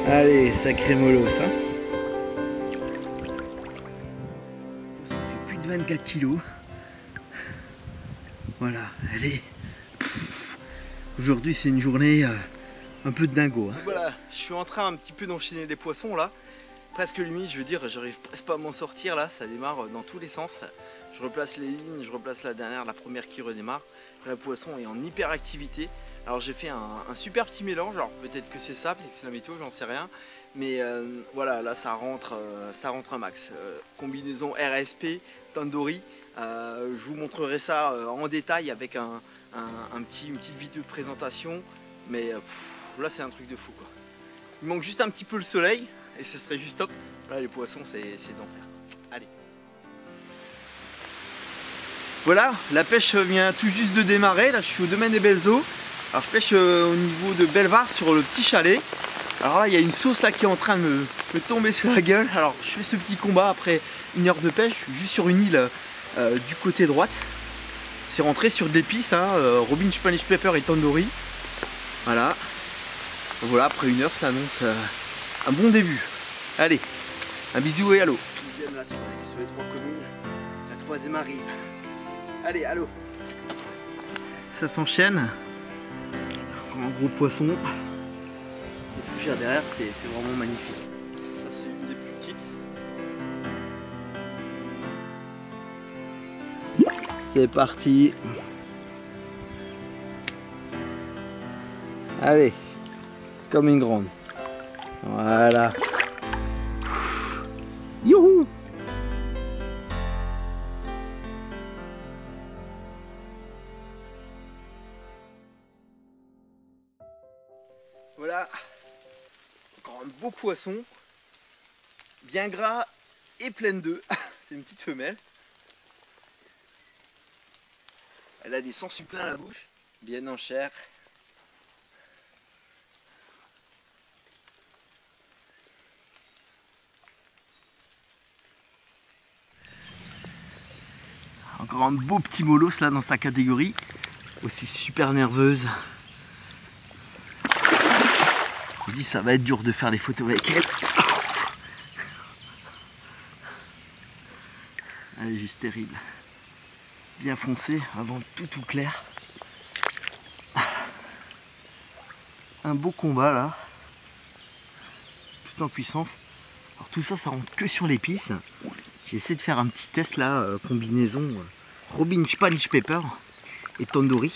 Allez, sacré mollo ça. Ça fait plus de 24 kilos. Voilà, allez. Aujourd'hui c'est une journée un peu de dingo. Hein. Voilà, je suis en train un petit peu d'enchaîner les poissons là. Presque limite, je veux dire, j'arrive presque pas à m'en sortir là, ça démarre dans tous les sens. Je replace les lignes, je replace la dernière, la première qui redémarre. Le poisson est en hyperactivité. Alors j'ai fait un super petit mélange, alors peut-être que c'est ça, peut-être que c'est la météo, j'en sais rien. Mais voilà, là ça rentre un max. Combinaison RSP, tandoori. Je vous montrerai ça en détail avec une petite vidéo de présentation. Mais là c'est un truc de fou quoi. Il manque juste un petit peu le soleil et ce serait juste top. Là les poissons c'est d'enfer. Allez. Voilà, la pêche vient tout juste de démarrer. Là je suis au domaine des Belles Eaux. Alors je pêche au niveau de Bellevar sur le petit chalet. Alors là il y a une sauce là qui est en train de me tomber sur la gueule. Alors je fais ce petit combat après une heure de pêche. Je suis juste sur une île du côté droite. C'est rentré sur de l'épice, hein, Robin Spanish Pepper et Tandoori. Voilà. Voilà, après une heure ça annonce un bon début. Allez, un bisou et allô. Deuxième là sur les 3 communes. La troisième arrive. Allez, allô. Ça s'enchaîne. Encore un gros poisson. Les fougères derrière, c'est vraiment magnifique. Ça c'est une des plus petites. C'est parti. Allez, comme une grande. Voilà. Youhou! Voilà, encore un beau poisson, bien gras et pleine d'œufs. C'est une petite femelle. Elle a des sangsues plein à la bouche, bien en chair. Encore un beau petit molosse là dans sa catégorie, aussi super nerveuse. Je me dis ça va être dur de faire les photos avec elle. Elle est juste terrible. Bien foncé, avant tout clair. Un beau combat là. Tout en puissance. Alors tout ça, ça rentre que sur l'épice. J'essaie de faire un petit test là, combinaison Robin Spanish Pepper et Tandoori.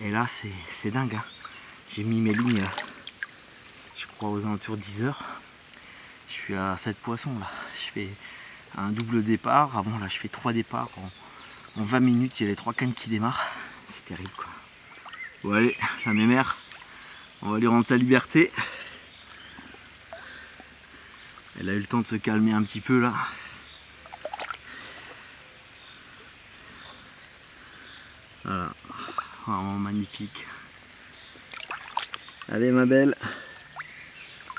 Et là c'est dingue. Hein. J'ai mis mes lignes, je crois aux alentours de 10 h. Je suis à 7 poissons là. Je fais un double départ. Avant là je fais 3 départs en 20 minutes. Il y a les 3 cannes qui démarrent. C'est terrible quoi. Bon allez, la mémère, on va lui rendre sa liberté. Elle a eu le temps de se calmer un petit peu là. Voilà, vraiment magnifique. Allez ma belle,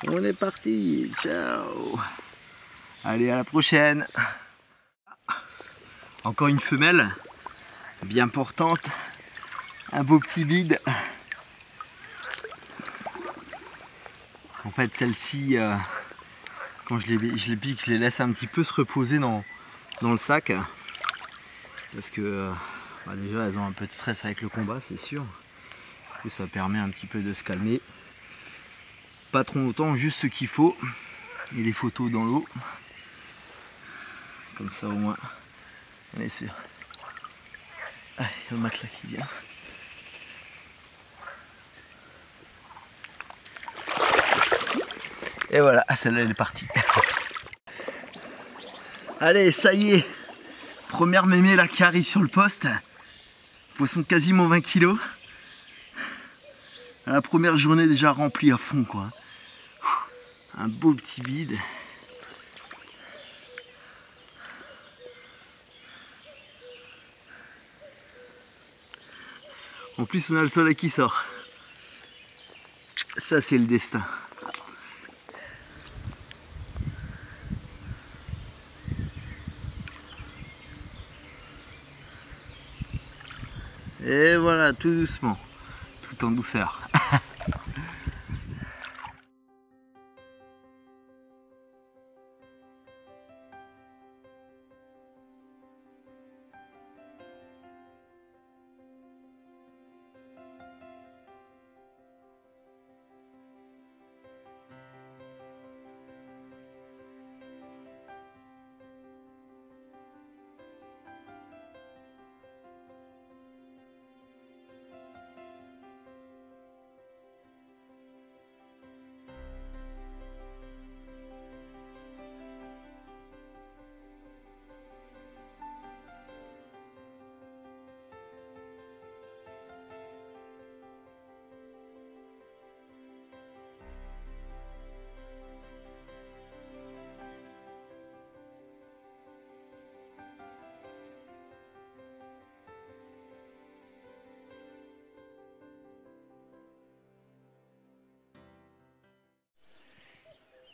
on est parti, ciao. Allez à la prochaine. Encore une femelle, bien portante, un beau petit bide. En fait celle-ci, quand je les pique, je les laisse un petit peu se reposer dans le sac. Parce que déjà elles ont un peu de stress avec le combat, c'est sûr. Et ça permet un petit peu de se calmer. Pas trop longtemps, juste ce qu'il faut. Et les photos dans l'eau. Comme ça au moins, on est sûr. Ah, il y a le matelas qui vient. Et voilà, celle-là elle est partie. Allez, ça y est. Première mémé là qui arrive sur le poste. Poisson de quasiment 20 kg. La première journée déjà remplie à fond quoi. Un beau petit bide. En plus on a le soleil qui sort. Ça c'est le destin. Et voilà, tout doucement, tout en douceur.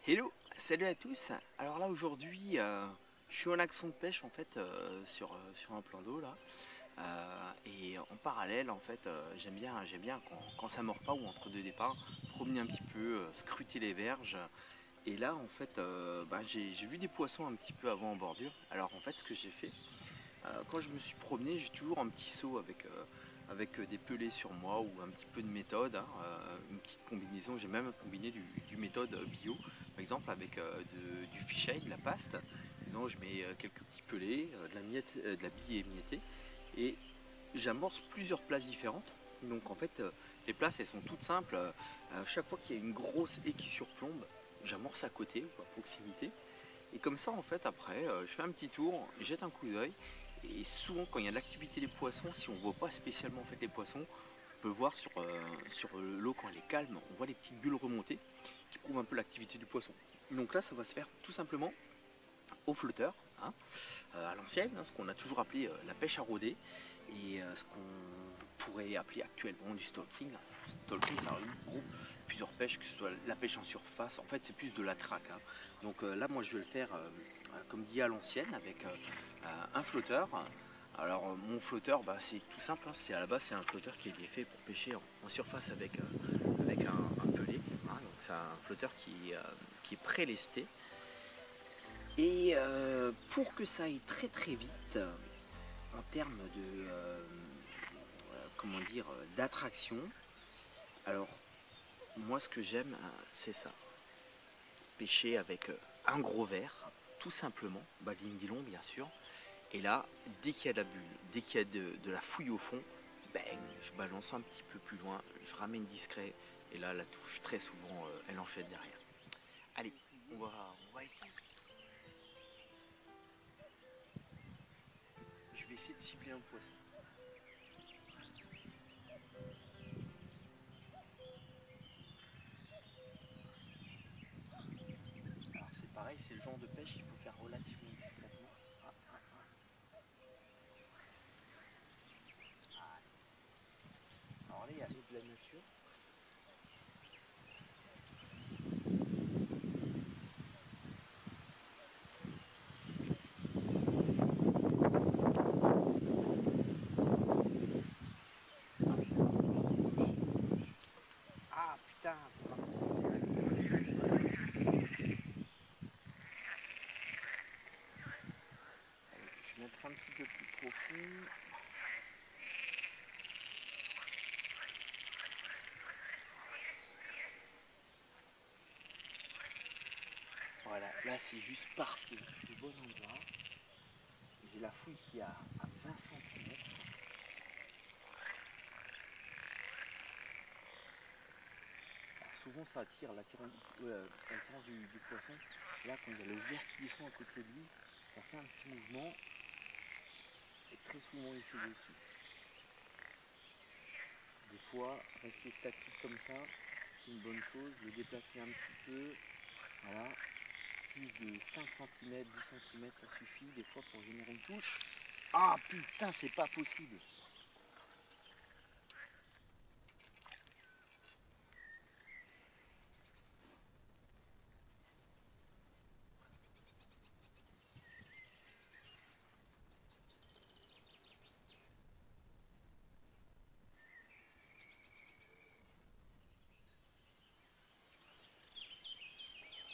Hello, salut à tous. Alors là aujourd'hui, je suis en action de pêche en fait sur un plan d'eau là. Et en parallèle en fait, j'aime bien quand ça mord pas ou entre deux départs, promener un petit peu, scruter les berges. Et là en fait, j'ai vu des poissons un petit peu avant en bordure. Alors en fait, ce que j'ai fait, quand je me suis promené, j'ai toujours un petit seau avec des pelets sur moi ou un petit peu de méthode, hein, une petite combinaison. J'ai même combiné du méthode bio, par exemple avec du fish eye, de la paste. Dedans, je mets quelques petits pelets, de la bille émiettée et j'amorce plusieurs places différentes. Donc en fait, les places elles sont toutes simples. Chaque fois qu'il y a une grosse haie qui surplombe, j'amorce à côté ou à proximité. Et comme ça, en fait, après, je fais un petit tour, je jette un coup d'œil. Et souvent, quand il y a de l'activité des poissons, si on ne voit pas spécialement en fait, les poissons, on peut voir sur l'eau quand elle est calme, on voit les petites bulles remonter qui prouvent un peu l'activité du poisson. Donc là, ça va se faire tout simplement au flotteur, hein, à l'ancienne, hein, ce qu'on a toujours appelé la pêche à rôder, et ce qu'on pourrait appeler actuellement du stalking. Stalking, ça regroupe plusieurs pêches, que ce soit la pêche en surface, en fait c'est plus de la traque. Hein. Donc là moi je vais le faire comme dit à l'ancienne avec un flotteur. Alors mon flotteur c'est tout simple, hein, c'est à la base c'est un flotteur qui est fait pour pêcher en surface avec un pelet. Hein, donc c'est un flotteur qui est prélesté. Et pour que ça aille très très vite en termes de comment dire d'attraction, alors moi ce que j'aime c'est ça, pêcher avec un gros verre, tout simplement, Balinguilon bien sûr, et là dès qu'il y a de la bulle, dès qu'il y a de la fouille au fond, bang, je balance un petit peu plus loin, je ramène discret, et là la touche très souvent elle enchaîne derrière. Allez, on va essayer. Je vais essayer de cibler un poisson. Alors c'est pareil, c'est le genre de pêche, il faut faire relativement discrètement. Alors là, il y a de la nature. Ah putain, c'est pas possible. Allez, je vais mettre un petit peu plus profond. Voilà, là c'est juste parfait. Je suis au bon endroit. J'ai la fouille qui est à 20 cm. Alors souvent ça attire l'attirance du poisson. Là quand il y a le verre qui descend à côté de lui, ça fait un petit mouvement. Et très souvent il se dessus. Des fois, rester statique comme ça, c'est une bonne chose. Le déplacer un petit peu, voilà. Plus de 5 cm, 10 cm, ça suffit des fois pour générer une touche. Ah putain, c'est pas possible.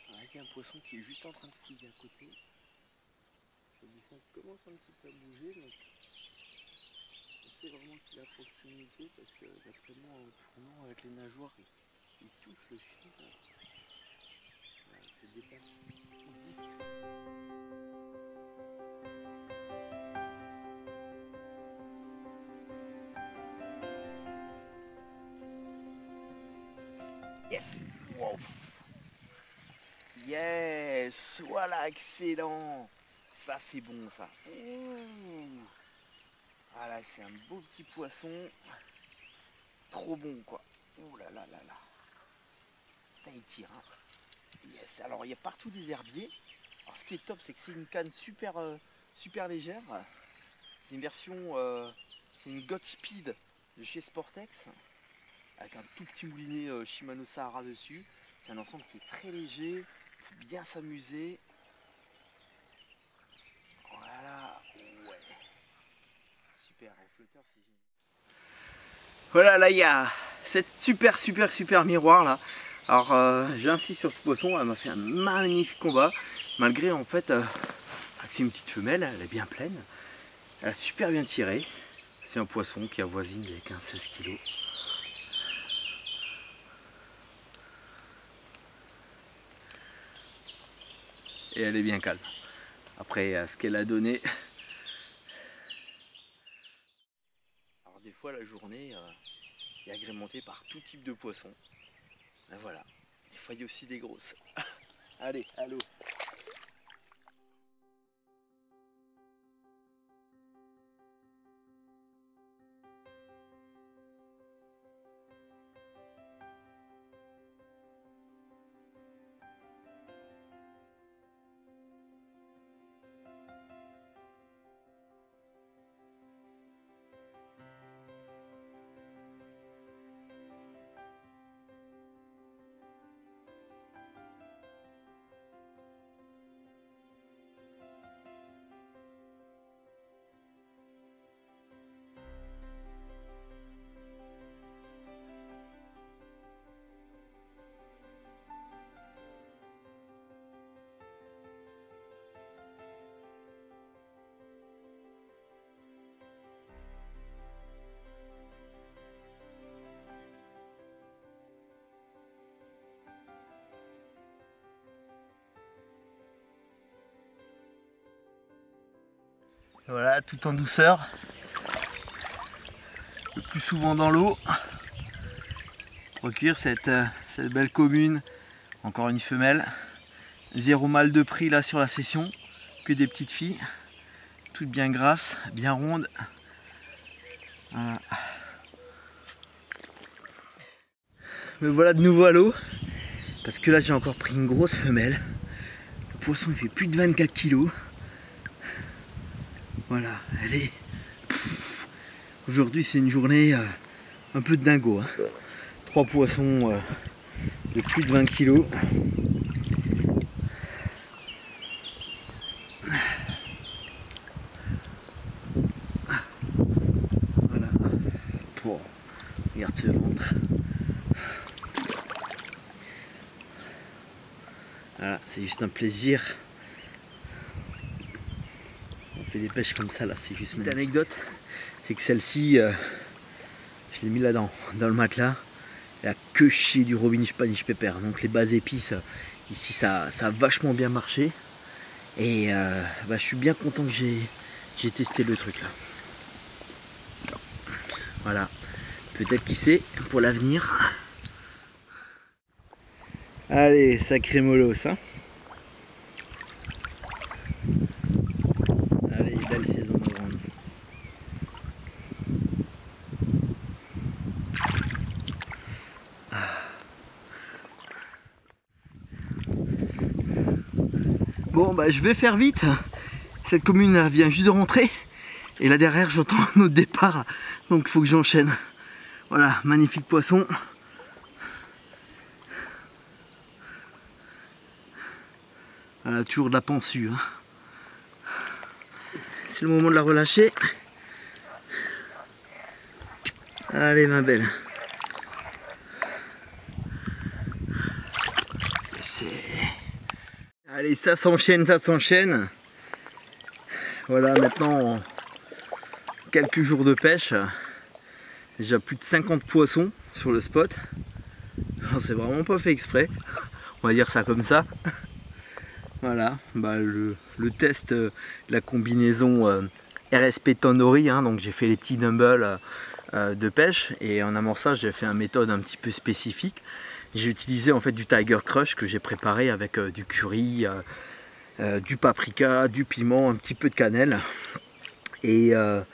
Alors, il y a un poisson qui est juste en train de fouiller à côté. Le buisson commence un petit peu à bouger, donc on sait vraiment qu'il est à proximité parce que d'après moi en tournant avec les nageoires, il touche le fil. Je dépasse discret. Yes! Wow! Yes! Voilà, excellent! Ça c'est bon ça. Ouh. Ah là c'est un beau petit poisson. Trop bon quoi. Ouh là là là là. Putain, il tire. Hein. Yes. Alors il y a partout des herbiers. Alors ce qui est top c'est que c'est une canne super, super légère. C'est une version, c'est une Godspeed de chez Sportex. Avec un tout petit moulinet Shimano Sahara dessus. C'est un ensemble qui est très léger. bien s'amuser. Voilà, ouais. Super, au flotteur c'est génial. Voilà, là il y a cette super miroir là. Alors j'insiste sur ce poisson, elle m'a fait un magnifique combat. Malgré en fait que c'est une petite femelle, elle est bien pleine. Elle a super bien tiré. C'est un poisson qui avoisine les 15-16 kg. Et elle est bien calme. Après ce qu'elle a donné. Alors des fois la journée est agrémentée par tout type de poissons. Ben voilà. Des fois il y a aussi des grosses. Allez, allô. Voilà, tout en douceur. Le plus souvent dans l'eau. Pour cuire cette belle commune. Encore une femelle. 0 mâle de prix là sur la session. Que des petites filles. Toutes bien grasses, bien rondes. Voilà. Me voilà de nouveau à l'eau. Parce que là j'ai encore pris une grosse femelle. Le poisson il fait plus de 24 kg. Voilà, elle est... Aujourd'hui c'est une journée un peu de dingo. Hein. 3 poissons de plus de 20 kg. Voilà. Bon, regarde ce ventre. Voilà, c'est juste un plaisir. On fait des pêches comme ça là, c'est juste une anecdote. C'est que celle-ci, je l'ai mis là dans le matelas. Elle a que chier du robiniche paniche pépère. Donc les bases épices, ici ça a vachement bien marché. Et je suis bien content que j'ai testé le truc là. Voilà. Peut-être qui sait pour l'avenir. Allez, sacré molos hein. Allez, belle saison de grande. Bon bah je vais faire vite. Cette commune elle vient juste de rentrer. Et là derrière j'entends notre départ. Donc il faut que j'enchaîne. Voilà, magnifique poisson. Voilà, toujours de la pansue. Hein. C'est le moment de la relâcher. Allez ma belle. Allez, ça s'enchaîne, ça s'enchaîne. Voilà, maintenant quelques jours de pêche. Déjà plus de 50 poissons sur le spot. C'est vraiment pas fait exprès. On va dire ça comme ça. Voilà, bah, le test de la combinaison RSP Tonori. Hein, donc j'ai fait les petits dumbbells de pêche. Et en amorçage, j'ai fait une méthode un petit peu spécifique. J'ai utilisé en fait du Tiger Crush que j'ai préparé avec du curry, du paprika, du piment, un petit peu de cannelle. Et à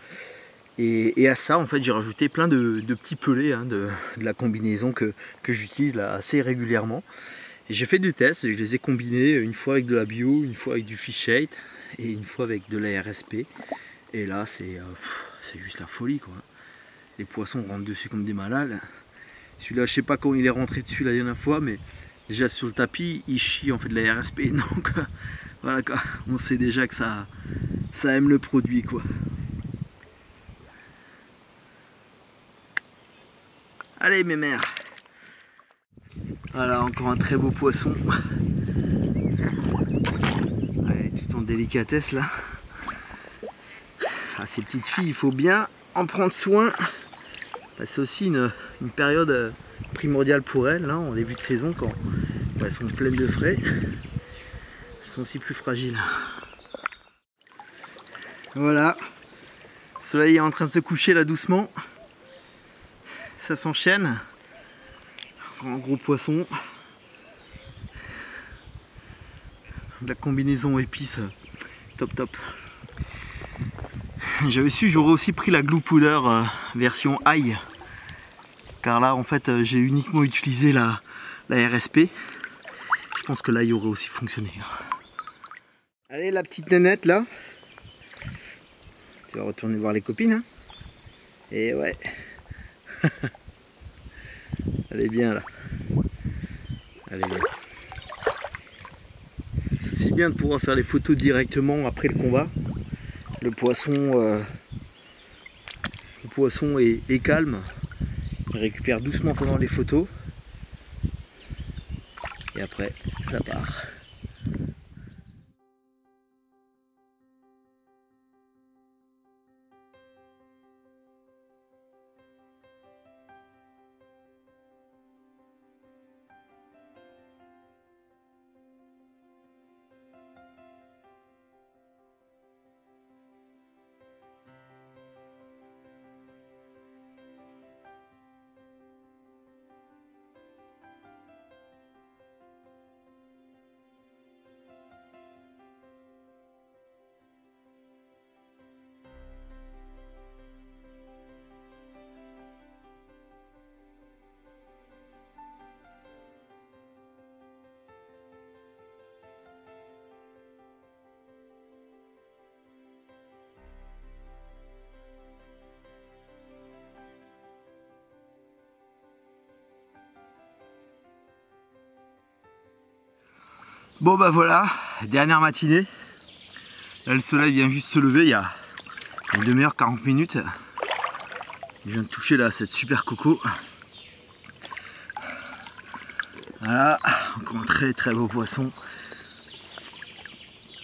ça en fait j'ai rajouté plein de petits pelés hein, de la combinaison que j'utilise là assez régulièrement. Et j'ai fait des tests, je les ai combinés une fois avec de la bio, une fois avec du fish bait et une fois avec de la RSP. Et là c'est juste la folie quoi. Les poissons rentrent dessus comme des malades. Celui-là je sais pas quand il est rentré dessus la dernière fois, mais Déjà sur le tapis, il chie en fait de la RSP, donc voilà quoi, on sait déjà que ça aime le produit quoi. Allez mes mères. Voilà, encore un très beau poisson. Allez, tout en délicatesse là. Ah, ces petites filles, il faut bien en prendre soin. C'est aussi une période primordiale pour elles, là, en début de saison, quand elles sont pleines de frais. Elles sont aussi plus fragiles. Voilà. Le soleil est en train de se coucher là doucement. Ça s'enchaîne. Un gros poisson. La combinaison épice, top top. J'avais su, j'aurais aussi pris la glue powder version ail. Car là en fait j'ai uniquement utilisé la RSP. Je pense que là il aurait aussi fonctionné. Allez la petite nénette là. Tu vas retourner voir les copines hein. Et ouais. Elle est bien là. Elle est bien. C'est bien de pouvoir faire les photos directement après le combat. Le poisson est calme. Il récupère doucement pendant les photos. Et après, ça part. Bon bah voilà, dernière matinée. Là le soleil vient juste se lever il y a une demi-heure, 40 minutes. Il vient de toucher là cette super coco. Voilà, encore un très très beau poisson.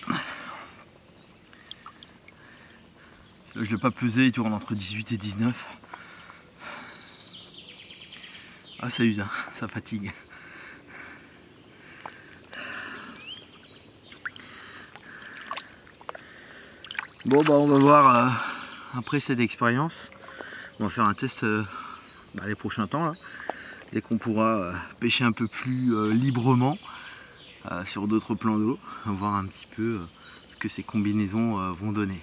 Là je ne l'ai pas pesé, il tourne entre 18 et 19. Ah ça use, hein, ça fatigue. Bon bah on va voir après cette expérience. On va faire un test les prochains temps là. Dès qu'on pourra pêcher un peu plus librement sur d'autres plans d'eau. On va voir un petit peu ce que ces combinaisons vont donner.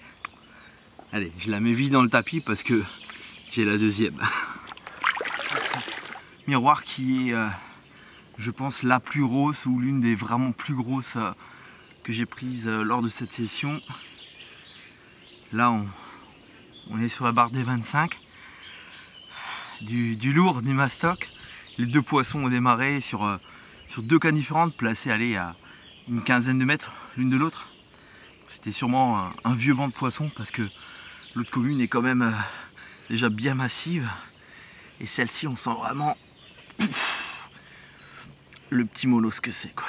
Allez, je la mets vite dans le tapis parce que j'ai la deuxième. Miroir qui est je pense la plus grosse ou l'une des vraiment plus grosses que j'ai prises lors de cette session. Là on est sur la barre des 25, du lourd, du mastoc. Les deux poissons ont démarré sur deux cannes différentes, placées à une quinzaine de mètres l'une de l'autre. C'était sûrement un vieux banc de poissons parce que l'autre commune est quand même déjà bien massive. Et celle-ci on sent vraiment le petit molosse que c'est quoi.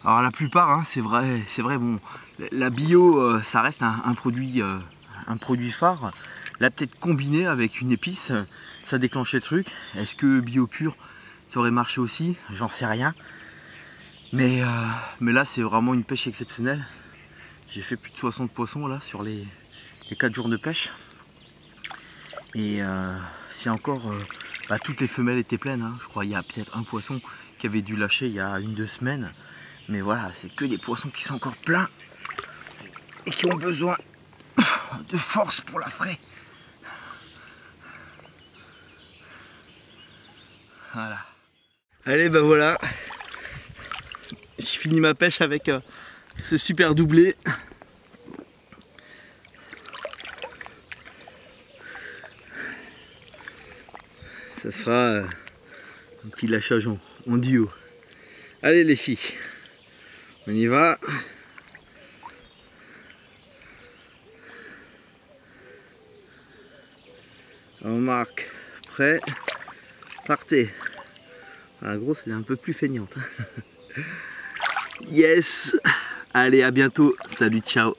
Alors la plupart, hein, c'est vrai, bon, la bio, ça reste un produit phare. Là, peut-être combiné avec une épice, ça déclenchait le truc. Est-ce que bio pur, ça aurait marché aussi? J'en sais rien. Mais là, c'est vraiment une pêche exceptionnelle. J'ai fait plus de 60 poissons là sur les 4 jours de pêche. Et si encore, toutes les femelles étaient pleines. Hein. Je crois qu'il y a peut-être un poisson qui avait dû lâcher il y a 1-2 semaines. Mais voilà, c'est que des poissons qui sont encore pleins et qui ont besoin de force pour la frais. Voilà. Allez, ben voilà. J'ai fini ma pêche avec ce super doublé. Ça sera Un petit lâchage en duo. Allez les filles, on y va. On marque, prêt, partez. La grosse elle est un peu plus feignante. Yes. Allez, à bientôt. Salut, ciao.